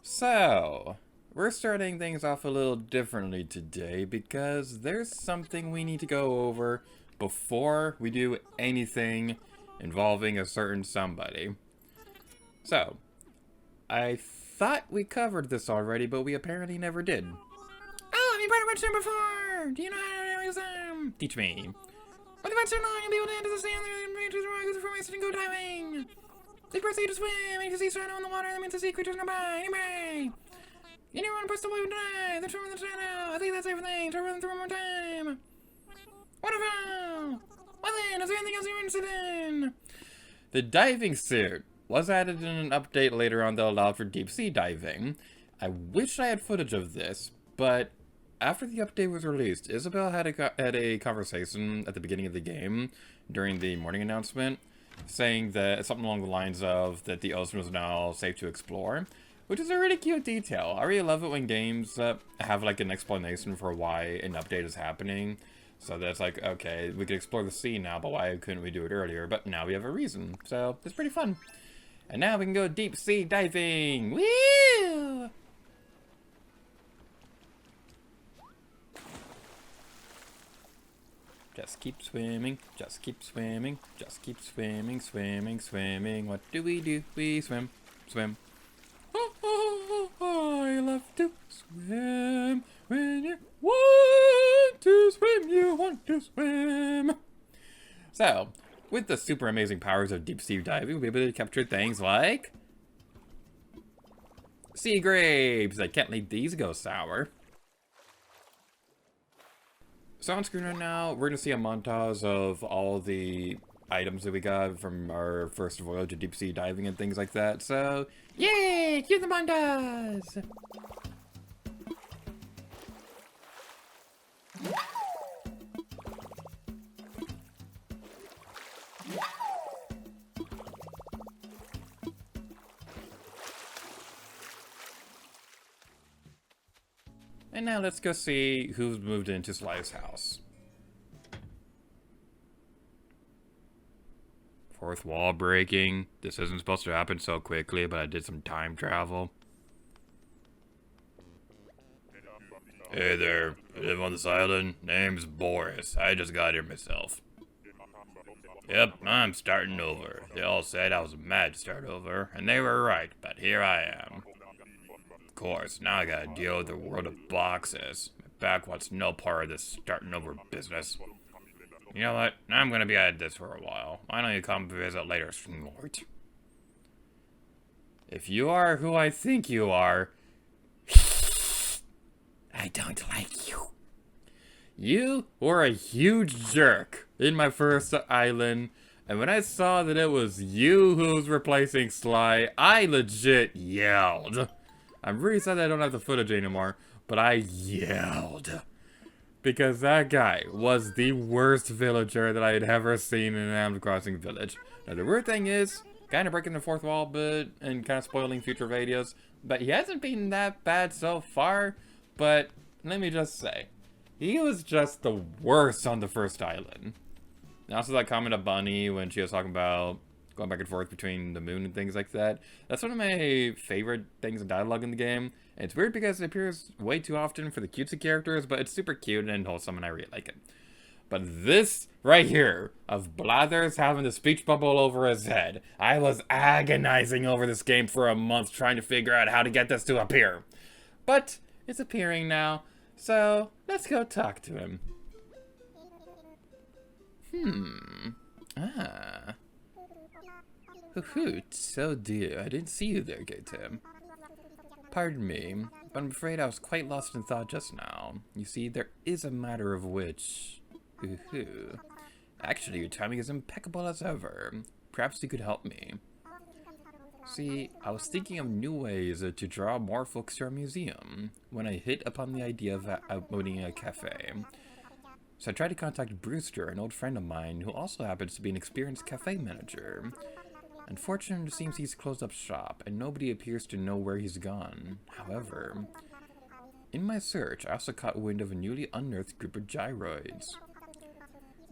So, we're starting things off a little differently today because there's something we need to go over before we do anything involving a certain somebody. So, I thought we covered this already, but we apparently never did. Oh, have you pretty much done before? Do you know how to use them? Teach me. When the vents are long, you'll be able to enter the sand and reach the rocks before I and go diving. They proceed to swim. If you see shadow in the water, that means to see creatures nearby. Anyway, anyone press the blue dive. They're swimming in the shadow. I think that's everything. Try running through one more time. Wonderful. Well then, is there anything else you're interested in? The diving suit was added in an update later on that allowed for deep sea diving. I wish I had footage of this, but after the update was released, Isabel had a conversation at the beginning of the game during the morning announcement, saying that something along the lines of that the ocean was now safe to explore, which is a really cute detail. I really love it when games have like an explanation for why an update is happening. So that's like, okay, we could explore the sea now, but why couldn't we do it earlier? But now we have a reason, so it's pretty fun. And now we can go deep sea diving! Woo! Just keep swimming, just keep swimming, just keep swimming, swimming, swimming. What do? We swim, swim. Oh, oh, oh, I love to swim. When you want to swim, you want to swim. So, with the super amazing powers of deep sea diving, we'll be able to capture things like sea grapes. I can't let these go sour. So on screen right now, we're going to see a montage of all the items that we got from our first voyage of deep sea diving and things like that. So, yay! Cue the montage! And now let's go see who's moved into Sly's house. Fourth wall breaking. This isn't supposed to happen so quickly, but I did some time travel. Hey there, I live on this island. Name's Boris. I just got here myself. Yep, I'm starting over. They all said I was mad to start over, and they were right, but here I am. Of course, now I gotta deal with the world of boxes. My back wants no part of this starting over business. You know what? I'm gonna be at this for a while. Why don't you come visit later, Snort? If you are who I think you are, I don't like you. You were a huge jerk in my first island, and when I saw that it was you who was replacing Sly, I legit yelled. I'm really sad that I don't have the footage anymore, but I yelled. Because that guy was the worst villager that I had ever seen in an Animal Crossing village. Now the weird thing is, kind of breaking the fourth wall but and kind of spoiling future videos, but he hasn't been that bad so far. But let me just say, he was just the worst on the first island. And also that comment of Bunny when she was talking about going back and forth between the moon and things like that. That's one of my favorite things in dialogue in the game. And it's weird because it appears way too often for the cutesy characters, but it's super cute and wholesome and I really like it. But this right here, of Blathers having the speech bubble over his head, I was agonizing over this game for a month trying to figure out how to get this to appear. But it's appearing now, so let's go talk to him. Hoot, oh dear, I didn't see you there, Gay Tim. Pardon me, but I'm afraid I was quite lost in thought just now. You see, there is a matter of which... Actually, your timing is impeccable as ever. Perhaps you could help me. See, I was thinking of new ways to draw more folks to our museum when I hit upon the idea of opening a cafe. So I tried to contact Brewster, an old friend of mine who also happens to be an experienced cafe manager. Unfortunately, it seems he's closed up shop, and nobody appears to know where he's gone. However, in my search, I also caught wind of a newly unearthed group of gyroids.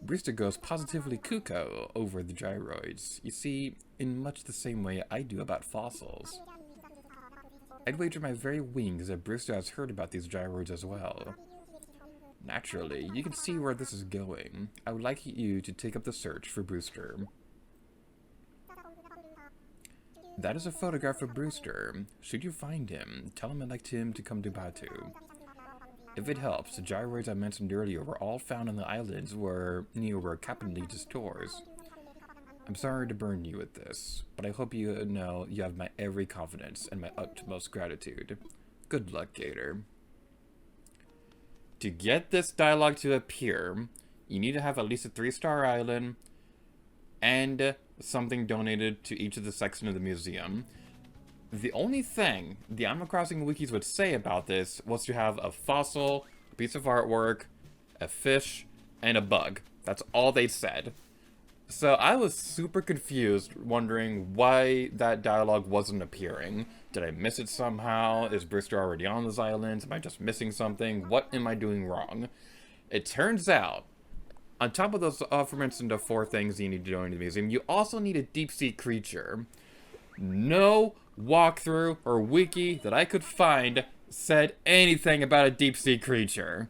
Brewster goes positively cuckoo over the gyroids. You see, in much the same way I do about fossils. I'd wager my very wings that Brewster has heard about these gyroids as well. Naturally, you can see where this is going. I would like you to take up the search for Brewster. That is a photograph of Brewster. Should you find him, tell him I'd like him to come to Batu. If it helps, the gyroids I mentioned earlier were all found on the islands near where Captain leads his tours. I'm sorry to burden you with this, but I hope you know you have my every confidence and my utmost gratitude. Good luck, Gator. To get this dialogue to appear, you need to have at least a 3-star island and something donated to each of the sections of the museum. The only thing the Animal Crossing wikis would say about this was to have a fossil, a piece of artwork, a fish, and a bug. That's all they said. So I was super confused, wondering why that dialogue wasn't appearing. Did I miss it somehow? Is Brewster already on those islands? Am I just missing something? What am I doing wrong? It turns out, on top of those aforementioned 4 things you need to join the museum, you also need a deep-sea creature. No walkthrough or wiki that I could find said anything about a deep-sea creature.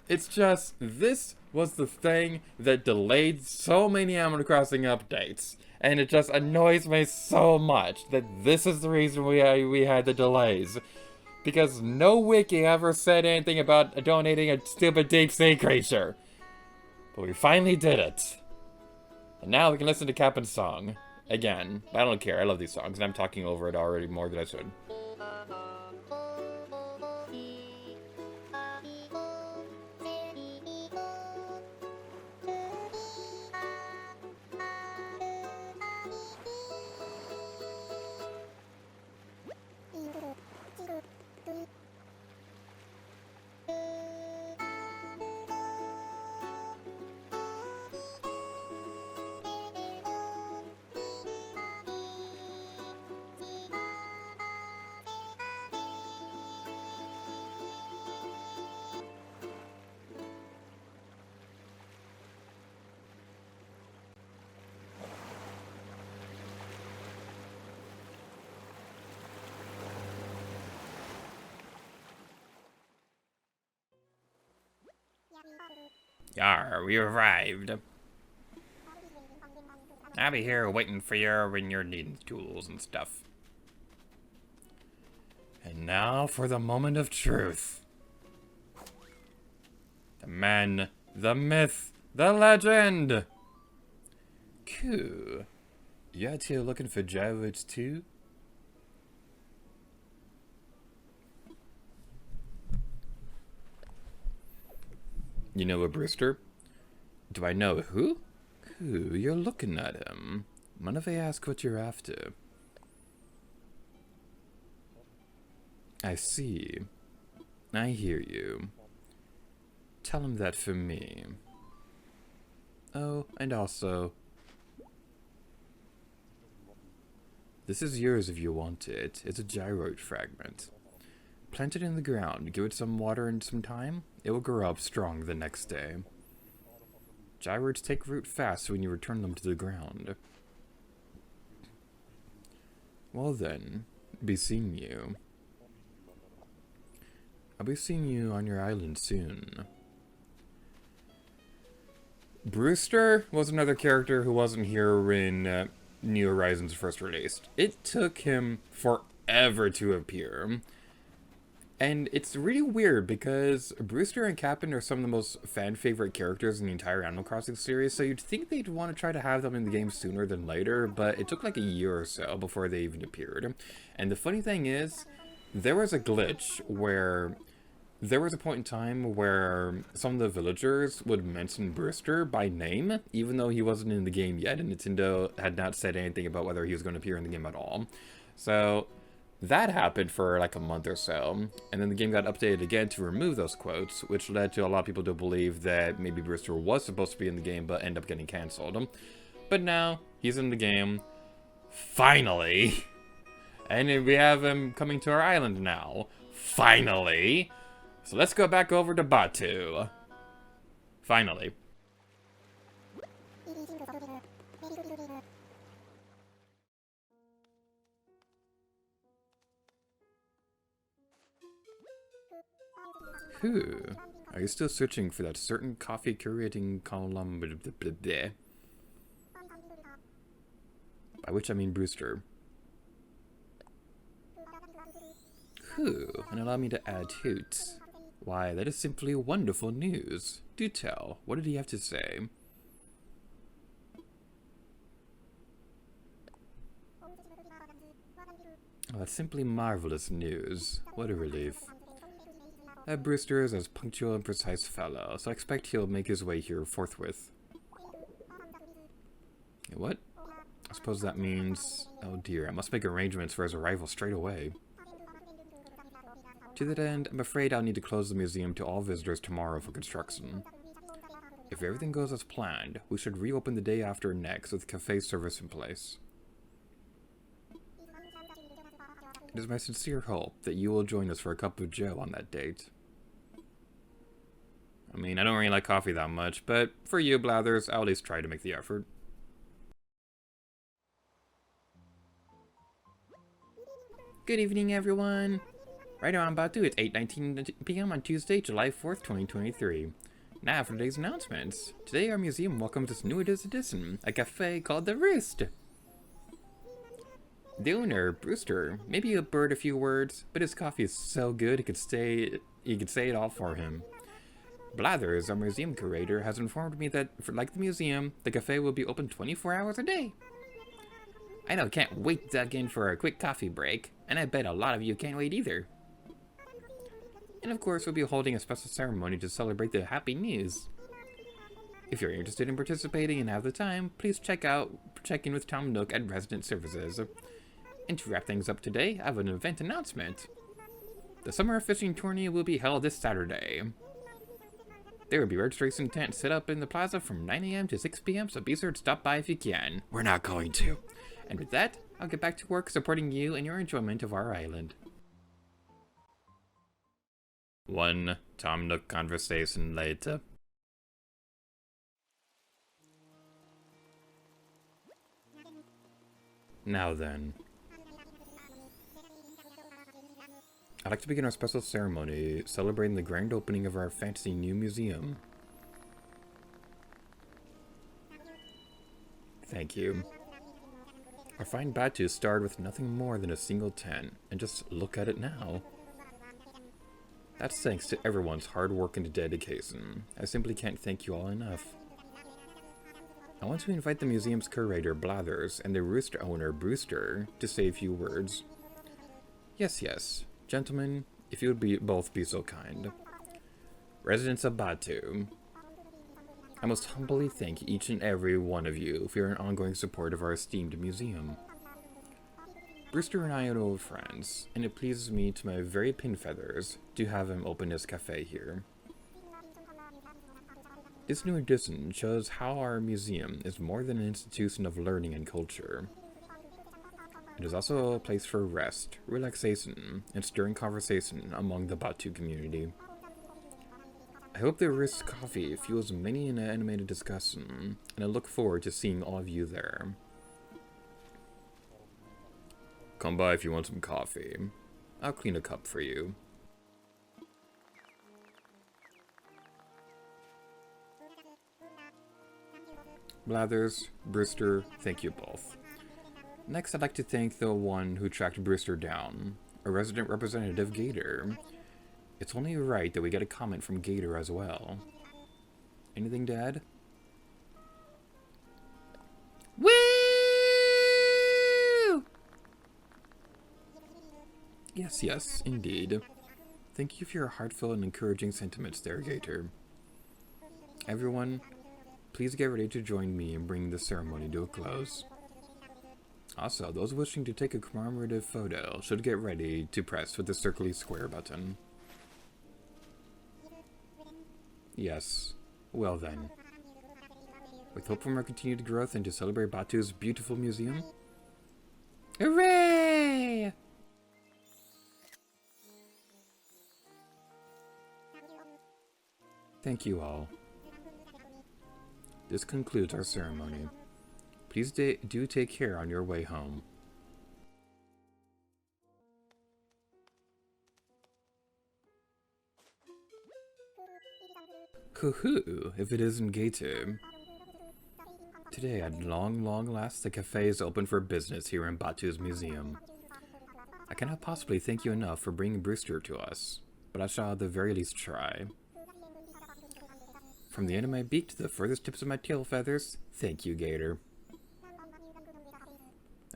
It's just, this was the thing that delayed so many Animal Crossing updates. And it just annoys me so much that this is the reason we had the delays. Because no wiki ever said anything about donating a stupid deep-sea creature. But we finally did it. And now we can listen to Captain's song. Again, I don't care, I love these songs, and I'm talking over it already more than I should. Yar, we arrived. I'll be here waiting for you when you're needing tools and stuff. And now for the moment of truth. The man, the myth, the legend! Cool. You out here looking for gyroids too? You know a Brewster? Do I know who? Who? You're looking at him. Mind if I ask what you're after? I see. I hear you. Tell him that for me. Oh, and also... this is yours if you want it. It's a gyroid fragment. Plant it in the ground, give it some water and some time, it will grow up strong the next day. Gyroids take root fast when you return them to the ground. Well then, be seeing you. I'll be seeing you on your island soon. Brewster was another character who wasn't here when New Horizons first released. It took him forever to appear. And it's really weird because Brewster and Captain are some of the most fan-favorite characters in the entire Animal Crossing series, so you'd think they'd want to try to have them in the game sooner than later, but it took like a year or so before they even appeared. And the funny thing is, there was a glitch where there was a point in time where some of the villagers would mention Brewster by name, even though he wasn't in the game yet, and Nintendo had not said anything about whether he was going to appear in the game at all. So that happened for like a month or so, and then the game got updated again to remove those quotes, which led to a lot of people to believe that maybe Brewster was supposed to be in the game but ended up getting cancelled. But now, he's in the game, finally, and we have him coming to our island now, finally. So let's go back over to Batu. Finally. Who? Are you still searching for that certain coffee curating column? By which I mean Brewster. Who? And allow me to add hoot. Why, that is simply wonderful news. Do tell. What did he have to say? Oh, that's simply marvelous news. What a relief. That Brewster is a punctual and precise fellow, so I expect he'll make his way here forthwith. What? I suppose that means... Oh dear, I must make arrangements for his arrival straight away. To that end, I'm afraid I'll need to close the museum to all visitors tomorrow for construction. If everything goes as planned, we should reopen the day after next with cafe service in place. It is my sincere hope that you will join us for a cup of joe on that date. I mean, I don't really like coffee that much, but for you, Blathers, I'll at least try to make the effort. Good evening, everyone. Right now I'm about to. It's 8:19 p.m. on Tuesday, July 4th, 2023. Now for today's announcements. Today our museum welcomes its newest addition, a cafe called The Roost. The owner, Brewster, maybe he'll bird a few words, but his coffee is so good he could say it all for him. Blathers, our museum curator, has informed me that, like the museum, the cafe will be open 24 hours a day. I know, can't wait to duck in for a quick coffee break, and I bet a lot of you can't wait either. And of course, we'll be holding a special ceremony to celebrate the happy news. If you're interested in participating and have the time, please check in with Tom Nook at Resident Services. And to wrap things up today, I have an event announcement. The summer fishing tourney will be held this Saturday. There will be registration tents set up in the plaza from 9 a.m. to 6 p.m, so be sure to stop by if you can. We're not going to. And with that, I'll get back to work supporting you and your enjoyment of our island. One Tom Nook conversation later. Now then. I'd like to begin our special ceremony celebrating the grand opening of our fancy new museum. Thank you. Our fine Batu started with nothing more than a single tent, and just look at it now. That's thanks to everyone's hard work and dedication. I simply can't thank you all enough. I want to invite the museum's curator, Blathers, and the Rooster owner, Brewster, to say a few words. Yes. Gentlemen, if you would both be so kind. Residents of Batu, I most humbly thank each and every one of you for your ongoing support of our esteemed museum. Brewster and I are old friends, and it pleases me to my very pin feathers to have him open his cafe here. This new addition shows how our museum is more than an institution of learning and culture. It is also a place for rest, relaxation, and stirring conversation among the Batu community. I hope the Wrist Coffee fuels many an animated discussion, and I look forward to seeing all of you there. Come by if you want some coffee. I'll clean a cup for you. Blathers, Brewster, thank you both. Next, I'd like to thank the one who tracked Brewster down, a resident representative, Gator. It's only right that we get a comment from Gator as well. Anything to add? Woo! Yes, indeed. Thank you for your heartfelt and encouraging sentiments there, Gator. Everyone, please get ready to join me in bringing the ceremony to a close. Also, those wishing to take a commemorative photo should get ready to press with the circly square button. Yes, well then. With hope from our continued growth and to celebrate Batu's beautiful museum. Hooray! Thank you all. This concludes our ceremony. Please do take care on your way home. Hoo-hoo, if it isn't Gator. Today, at long last, the cafe is open for business here in Batu's museum. I cannot possibly thank you enough for bringing Brewster to us, but I shall at the very least try. From the end of my beak to the furthest tips of my tail feathers, thank you, Gator.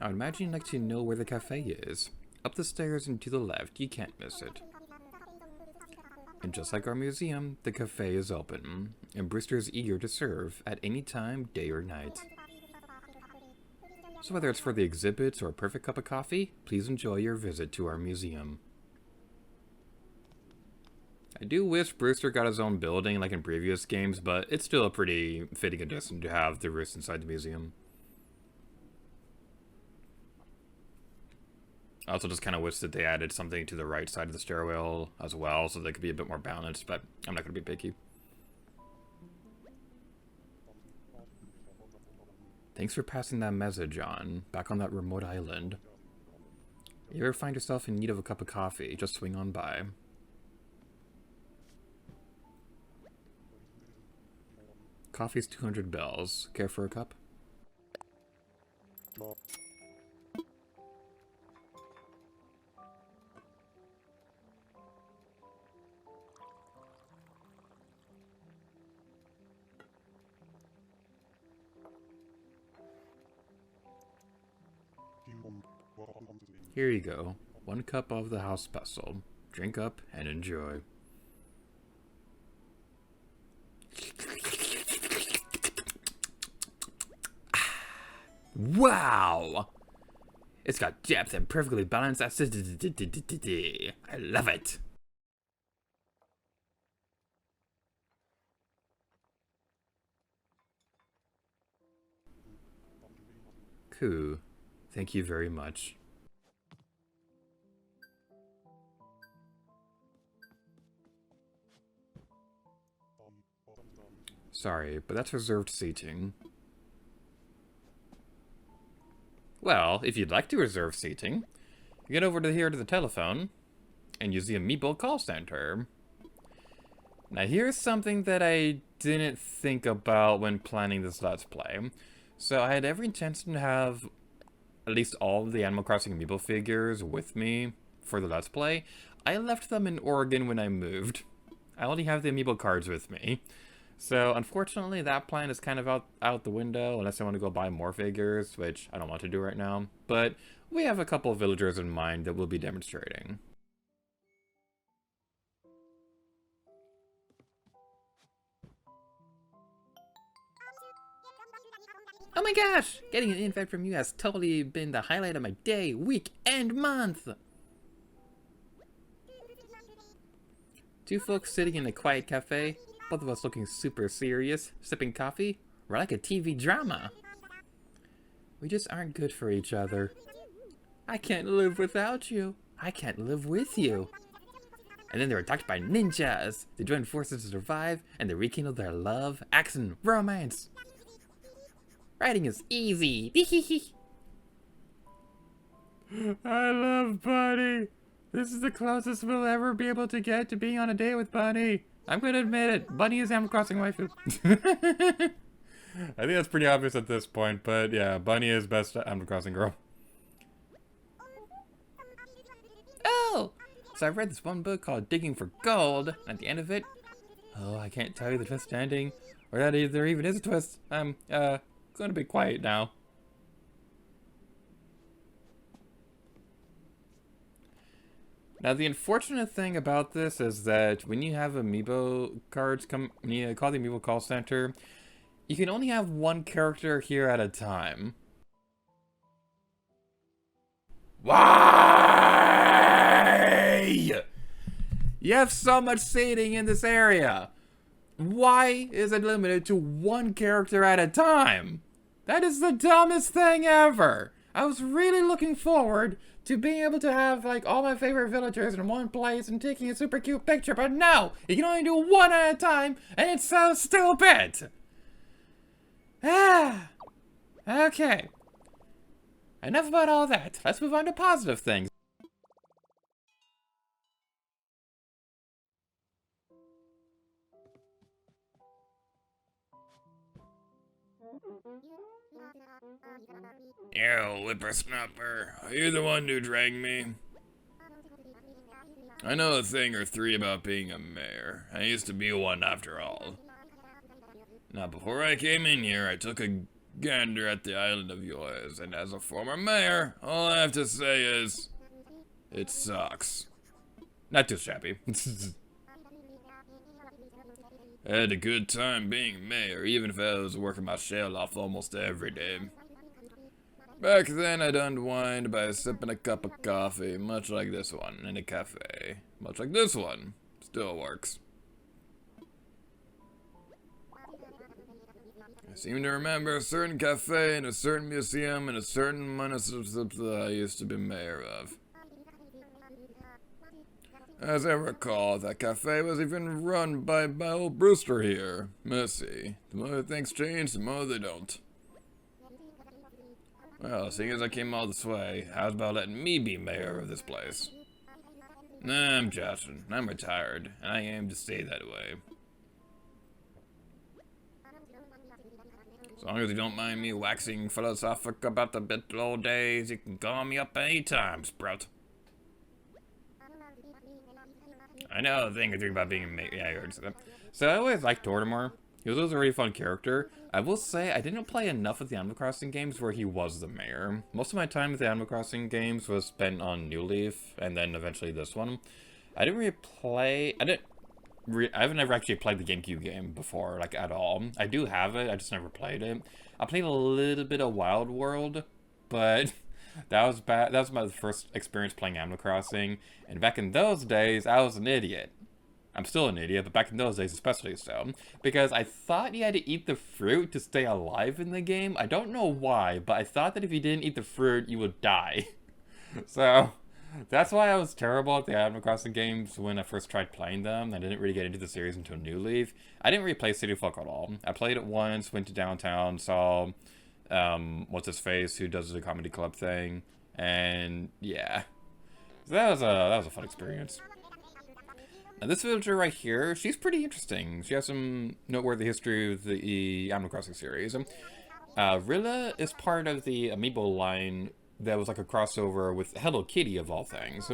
I would imagine you'd like to know where the cafe is. Up the stairs and to the left, you can't miss it. And just like our museum, the cafe is open, and Brewster is eager to serve at any time, day or night. So whether it's for the exhibits or a perfect cup of coffee, please enjoy your visit to our museum. I do wish Brewster got his own building like in previous games, but it's still a pretty fitting addition to have the roost inside the museum. I also just kind of wish that they added something to the right side of the stairwell as well, so they could be a bit more balanced, but I'm not going to be picky. Thanks for passing that message on, back on that remote island. If you ever find yourself in need of a cup of coffee, just swing on by. Coffee's 200 bells. Care for a cup? Here you go. 1 cup of the house special. Drink up and enjoy. Wow! It's got depth and perfectly balanced acidity. I love it. Cool. Thank you very much. Sorry, but that's reserved seating. Well, if you'd like to reserve seating, you get over here to the telephone and use the Amiibo call center. Now here's something that I didn't think about when planning this Let's Play. So I had every intention to have at least all of the Animal Crossing Amiibo figures with me for the Let's Play. I left them in Oregon when I moved. I only have the Amiibo cards with me. So unfortunately that plan is kind of out the window unless I want to go buy more figures, which I don't want to do right now. But we have a couple of villagers in mind that we'll be demonstrating. Oh my gosh! Getting an invite from you has totally been the highlight of my day, week, and month! 2 folks sitting in a quiet cafe, both of us looking super serious, sipping coffee. We're like a TV drama. We just aren't good for each other. I can't live without you. I can't live with you. And then they were attacked by ninjas. They joined forces to survive, and they rekindled their love, action, romance. Writing is easy. I love Bunny. This is the closest we'll ever be able to get to being on a date with Bunny. I'm gonna admit it. Bunny is Animal Crossing waifu. I think that's pretty obvious at this point, but yeah, Bunny is best Animal Crossing girl. Oh! So I read this one book called Digging for Gold, and at the end of it, oh, I can't tell you the twist ending, or that there even is a twist. I'm gonna be quiet now. Now, the unfortunate thing about this is that when you have Amiibo cards when you call the Amiibo call center, you can only have 1 character here at a time. Why? You have so much seating in this area. Why is it limited to 1 character at a time? That is the dumbest thing ever. I was really looking forward to being able to have, like, all my favorite villagers in one place and taking a super cute picture, but no! You can only do 1 at a time, and it's so stupid! Ah! Okay. Enough about all that. Let's move on to positive things. You whippersnapper, are you the one who drank me? I know a thing or three about being a mayor. I used to be one after all. Now, before I came in here, I took a gander at the island of yours, and as a former mayor, all I have to say is, it sucks. Not too shabby. I had a good time being mayor, even if I was working my shell off almost every day. Back then, I'd unwind by sipping a cup of coffee, much like this one, in a cafe. Much like this one. Still works. I seem to remember a certain cafe and a certain museum and a certain municipality I used to be mayor of. As I recall, that cafe was even run by old Brewster here. Mercy. The more things change, the more they don't. Well, seeing as I came all this way, how's about letting me be mayor of this place? Nah, I'm joshing. I'm retired, and I aim to stay that way. As long as you don't mind me waxing philosophic about the good old days, you can call me up any time, Sprout. I know a thing or three about being a mayor. Yeah, I heard that. So I always liked Tortimore. He was always a really fun character. I will say, I didn't play enough of the Animal Crossing games where he was the mayor. Most of my time with the Animal Crossing games was spent on New Leaf, and then eventually this one. I didn't really play... I've never actually played the GameCube game before, like, at all. I do have it, I just never played it. I played a little bit of Wild World, but that was bad. That was my first experience playing Animal Crossing, and back in those days, I was an idiot. I'm still an idiot, but back in those days especially so. Because I thought you had to eat the fruit to stay alive in the game. I don't know why, but I thought that if you didn't eat the fruit, you would die. So, that's why I was terrible at the Animal Crossing games when I first tried playing them. I didn't really get into the series until New Leaf. I didn't really play City Folk at all. I played it once, went to downtown, saw, what's-his-face, who does the comedy club thing. And, yeah. So that was a fun experience. Now this villager right here, she's pretty interesting. She has some noteworthy history with the Animal Crossing series. Rilla is part of the Amiibo line that was like a crossover with Hello Kitty of all things.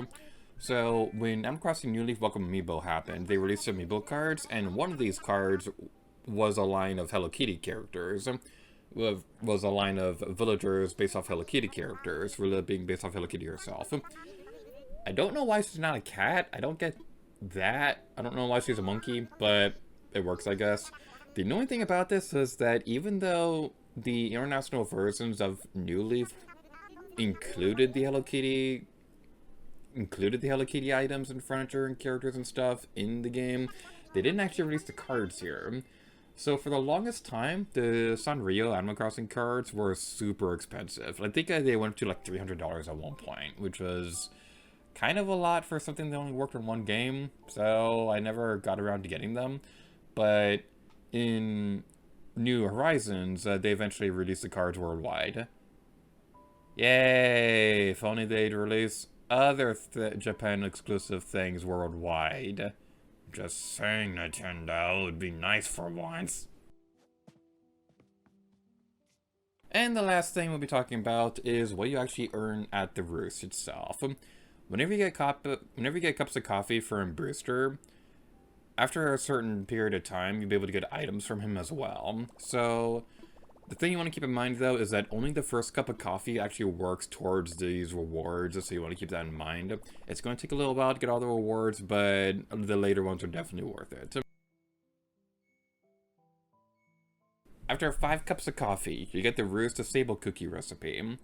So when Animal Crossing New Leaf Welcome Amiibo happened, they released Amiibo cards, and one of these cards was a line of Hello Kitty characters. Was a line of villagers based off Hello Kitty characters, Rilla being based off Hello Kitty herself. I don't know why she's not a cat. I don't get that. I don't know why she's a monkey, but it works, I guess. The annoying thing about this is that even though the international versions of New Leaf included the Hello Kitty items and furniture and characters and stuff in the game, they didn't actually release the cards here. So for the longest time, the Sanrio Animal Crossing cards were super expensive. I think they went up to like $300 at one point, which was kind of a lot for something that only worked in one game, so I never got around to getting them. But in New Horizons, they eventually released the cards worldwide. Yay! If only they'd release other Japan exclusive things worldwide. Just saying, Nintendo, it would be nice for once. And the last thing we'll be talking about is what you actually earn at the Roost itself. Whenever you get cups of coffee from Brewster, after a certain period of time, you'll be able to get items from him as well. So, the thing you want to keep in mind, though, is that only the first cup of coffee actually works towards these rewards, so you want to keep that in mind. It's going to take a little while to get all the rewards, but the later ones are definitely worth it. After 5 cups of coffee, you get the Roost Sable Cookie recipe.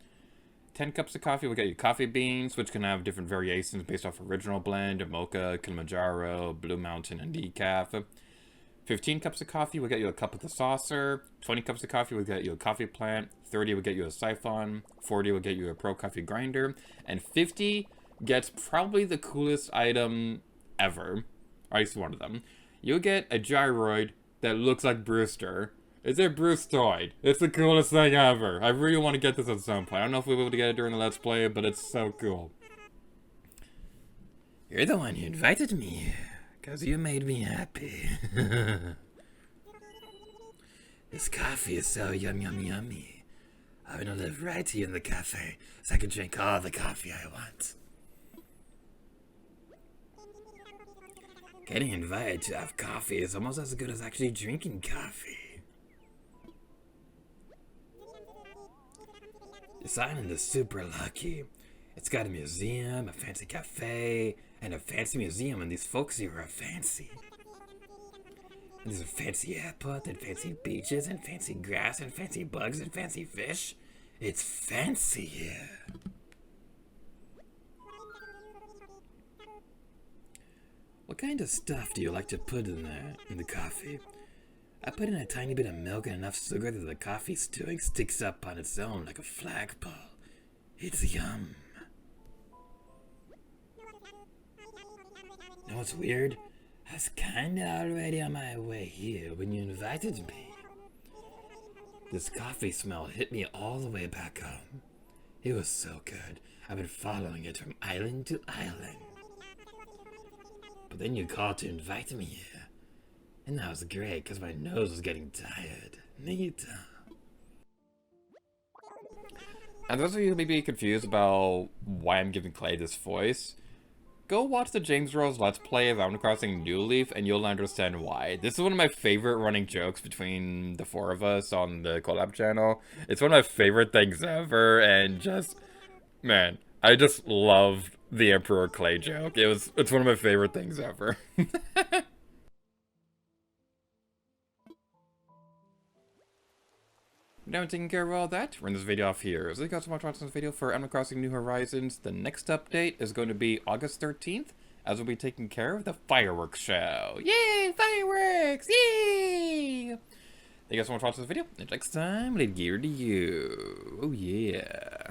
10 cups of coffee will get you coffee beans, which can have different variations based off original blend, mocha, Kilimanjaro, Blue Mountain, and decaf. 15 cups of coffee will get you a cup of the saucer. 20 cups of coffee will get you a coffee plant. 30 will get you a siphon. 40 will get you a pro coffee grinder. And 50 gets probably the coolest item ever. Or at least one of them. You'll get a gyroid that looks like Brewster. It's a Brewstoid. It's the coolest thing ever. I really want to get this at some point. I don't know if we'll be able to get it during the Let's Play, but it's so cool. You're the one who invited me, because you made me happy. This coffee is so yummy. I'm gonna live right here in the cafe so I can drink all the coffee I want. Getting invited to have coffee is almost as good as actually drinking coffee. This island is super lucky. It's got a museum, a fancy cafe, and a fancy museum, and these folks here are fancy. And there's a fancy airport, and fancy beaches, and fancy grass, and fancy bugs, and fancy fish. It's fancy here. What kind of stuff do you like to put in there, in the coffee? I put in a tiny bit of milk and enough sugar that the coffee stewing sticks up on its own like a flagpole. It's yum. You know what's weird? I was kinda already on my way here when you invited me. This coffee smell hit me all the way back home. It was so good. I've been following it from island to island. But then you called to invite me here. And that was great because my nose was getting tired. Neat. And those of you who may be confused about why I'm giving Clay this voice, go watch the James Rose Let's Play of Animal Crossing New Leaf and you'll understand why. This is one of my favorite running jokes between the four of us on the collab channel. It's one of my favorite things ever, and just, man, I just loved the Emperor Clay joke. It's one of my favorite things ever. Now taking care of all that, we're in this video off here. So thank you guys so much for watching this video for Animal Crossing New Horizons. The next update is going to be August 13th, as we'll be taking care of the fireworks show. Yay, fireworks! Yay! Thank you guys so much for watching this video. Until next time, Lady Gear to you. Oh yeah.